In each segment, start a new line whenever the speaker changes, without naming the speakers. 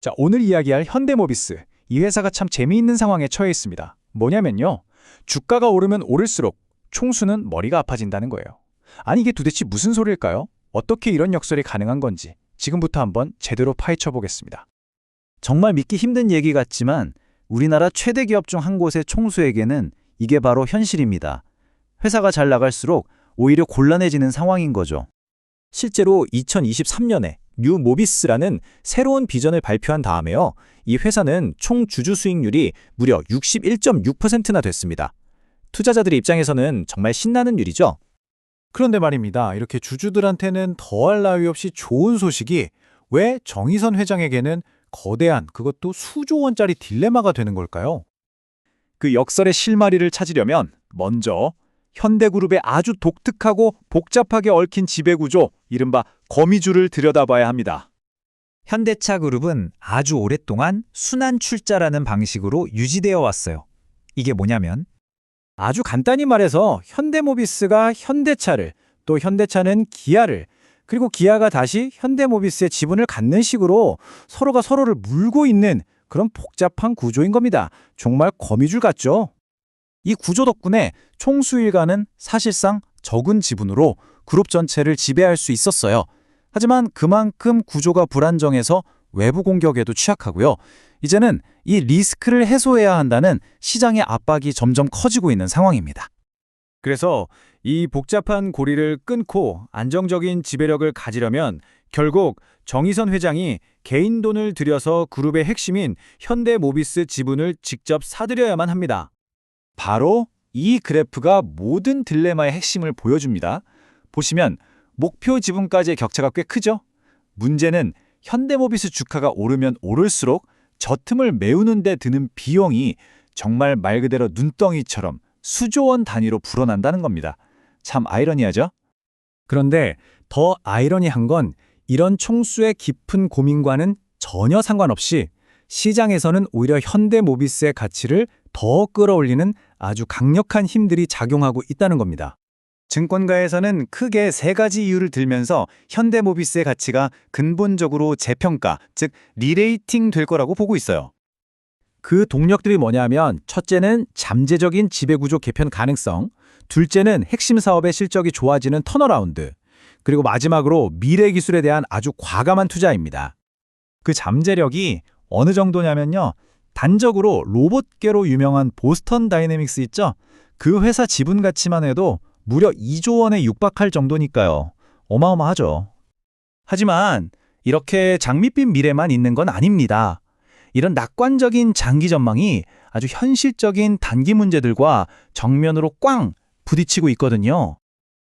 자, 오늘 이야기할 현대모비스. 이 회사가 참 재미있는 상황에 처해 있습니다. 뭐냐면요. 주가가 오르면 오를수록 총수는 머리가 아파진다는 거예요. 아니 이게 도대체 무슨 소리일까요? 어떻게 이런 역설이 가능한 건지 지금부터 한번 제대로 파헤쳐 보겠습니다.
정말 믿기 힘든 얘기 같지만 우리나라 최대 기업 중 한 곳의 총수에게는 이게 바로 현실입니다. 회사가 잘 나갈수록 오히려 곤란해지는 상황인 거죠.
실제로 2023년에 뉴모비스라는 새로운 비전을 발표한 다음에요. 이 회사는 총 주주 수익률이 무려 61.6%나 됐습니다. 투자자들 입장에서는 정말 신나는 일이죠. 그런데 말입니다. 이렇게 주주들한테는 더할 나위 없이 좋은 소식이 왜 정의선 회장에게는 거대한 그것도 수조 원짜리 딜레마가 되는 걸까요? 그 역설의 실마리를 찾으려면 먼저 현대그룹의 아주 독특하고 복잡하게 얽힌 지배구조, 이른바 거미줄을 들여다봐야 합니다.
현대차그룹은 아주 오랫동안 순환출자라는 방식으로 유지되어 왔어요. 이게 뭐냐면
아주 간단히 말해서 현대모비스가 현대차를, 또 현대차는 기아를, 그리고 기아가 다시 현대모비스의 지분을 갖는 식으로 서로가 서로를 물고 있는 그런 복잡한 구조인 겁니다. 정말 거미줄 같죠? 이 구조 덕분에 총수 일가는 사실상 적은 지분으로 그룹 전체를 지배할 수 있었어요. 하지만 그만큼 구조가 불안정해서 외부 공격에도 취약하고요. 이제는 이 리스크를 해소해야 한다는 시장의 압박이 점점 커지고 있는 상황입니다. 그래서 이 복잡한 고리를 끊고 안정적인 지배력을 가지려면 결국 정의선 회장이 개인 돈을 들여서 그룹의 핵심인 현대모비스 지분을 직접 사들여야만 합니다. 바로 이 그래프가 모든 딜레마의 핵심을 보여줍니다. 보시면 목표 지분까지의 격차가 꽤 크죠? 문제는 현대모비스 주가가 오르면 오를수록 저 틈을 메우는 데 드는 비용이 정말 말 그대로 눈덩이처럼 수조 원 단위로 불어난다는 겁니다. 참 아이러니하죠? 그런데 더 아이러니한 건 이런 총수의 깊은 고민과는 전혀 상관없이 시장에서는 오히려 현대모비스의 가치를 더 끌어올리는 아주 강력한 힘들이 작용하고 있다는 겁니다. 증권가에서는 크게 세 가지 이유를 들면서 현대모비스의 가치가 근본적으로 재평가, 즉 리레이팅 될 거라고 보고 있어요. 그 동력들이 뭐냐면 첫째는 잠재적인 지배구조 개편 가능성, 둘째는 핵심 사업의 실적이 좋아지는 턴어라운드, 그리고 마지막으로 미래 기술에 대한 아주 과감한 투자입니다. 그 잠재력이 어느 정도냐면요. 단적으로 로봇계로 유명한 보스턴 다이내믹스 있죠? 그 회사 지분 가치만 해도 무려 2조 원에 육박할 정도니까요. 어마어마하죠. 하지만 이렇게 장밋빛 미래만 있는 건 아닙니다. 이런 낙관적인 장기 전망이 아주 현실적인 단기 문제들과 정면으로 꽝 부딪히고 있거든요.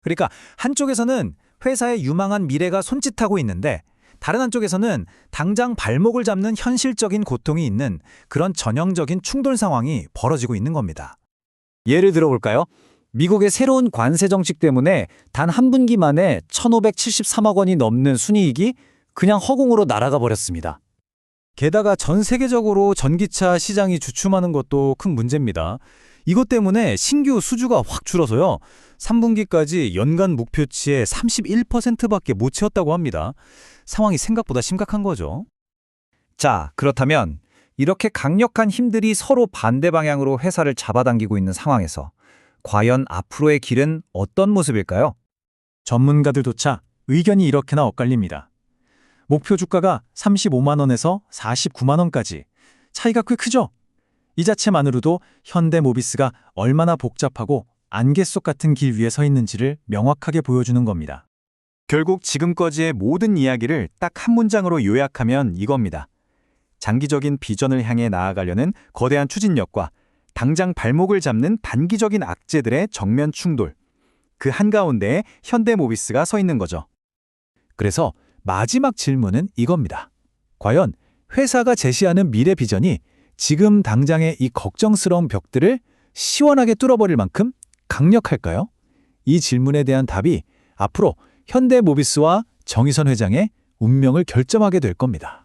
그러니까 한쪽에서는 회사의 유망한 미래가 손짓하고 있는데 다른 한쪽에서는 당장 발목을 잡는 현실적인 고통이 있는 그런 전형적인 충돌 상황이 벌어지고 있는 겁니다. 예를 들어볼까요? 미국의 새로운 관세 정책 때문에 단 한 분기 만에 1,573억 원이 넘는 순이익이 그냥 허공으로 날아가 버렸습니다. 게다가 전 세계적으로 전기차 시장이 주춤하는 것도 큰 문제입니다. 이것 때문에 신규 수주가 확 줄어서요. 3분기까지 연간 목표치의 31%밖에 못 채웠다고 합니다. 상황이 생각보다 심각한 거죠. 자, 그렇다면 이렇게 강력한 힘들이 서로 반대 방향으로 회사를 잡아당기고 있는 상황에서 과연 앞으로의 길은 어떤 모습일까요? 전문가들조차 의견이 이렇게나 엇갈립니다. 목표 주가가 35만 원에서 49만 원까지 차이가 꽤 크죠? 이 자체만으로도 현대모비스가 얼마나 복잡하고 안개 속 같은 길 위에 서 있는지를 명확하게 보여주는 겁니다. 결국 지금까지의 모든 이야기를 딱 한 문장으로 요약하면 이겁니다. 장기적인 비전을 향해 나아가려는 거대한 추진력과 당장 발목을 잡는 단기적인 악재들의 정면 충돌. 그 한가운데에 현대모비스가 서 있는 거죠. 그래서 마지막 질문은 이겁니다. 과연 회사가 제시하는 미래 비전이 지금 당장의 이 걱정스러운 벽들을 시원하게 뚫어버릴 만큼 강력할까요? 이 질문에 대한 답이 앞으로 현대모비스와 정의선 회장의 운명을 결정하게 될 겁니다.